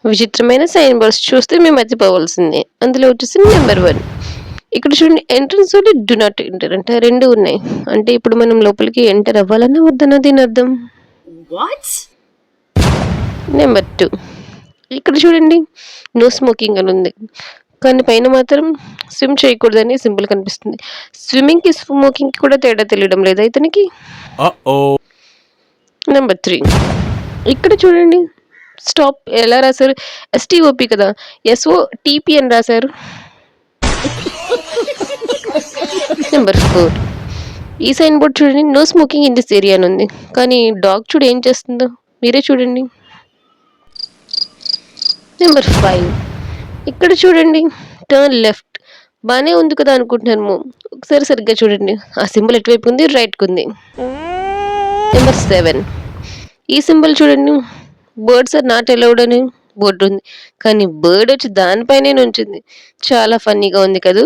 విచిత్రమైన sign boards చూస్తే మేము మర్చిపోవాల్సిందే. అందులో వచ్చేసి నెంబర్ 1. ఇక్కడ చూడండి ఎంట్రన్స్ ఒకటి డు నాట్ ఎంటర్ అంటే 2 ఉన్నాయి. అంటే ఇప్పుడు మనం లోపలికి ఎంటర్ అవ్వాలన్నా వద్దన్నా దీని అర్థం. వాట్? నెంబర్ 2. ఇక్కడ చూడండి నో స్మోకింగ్ అని ఉంది. కానీ పైన మాత్రం స్విమ్ చేయకూడదని సింబల్ కనిపిస్తుంది. స్విమ్మింగ్‌కి, స్మోకింగ్‌కి కూడా తేడా తెలియడం లేదా ఇతనికి? నెంబర్ 3. ఇక్కడ చూడండి స్టాప్ ఎలా రాశారు? ఎస్‌టిఓపి కదా! ఎస్‌ఓ-టిపి అని రాశారు. నెంబర్ 4. ఈ సైన్ బోర్డ్ చూడండి no smoking in this area అని ఉంది. కానీ డాగ్ చూడు ఏం చేస్తుందో మీరే చూడండి. నెంబర్ 5. ఇక్కడ చూడండి టర్న్ లెఫ్ట్ బానే ఉంది కదా అనుకుంటున్నాము. ఒకసారి సరిగ్గా చూడండి. ఆ సింబల్ ఎటువైపు ఉంది? రైట్‌కి ఉంది. నెంబర్ 7. ఈ సింబల్ చూడండి బర్డ్స్ ఆర్ నాట్ అలౌడ్ అని బోర్డు ఉంది. కానీ బర్డ్ వచ్చి దానిపైనే నుంచుంది. చాలా ఫన్నీగా ఉంది కదూ!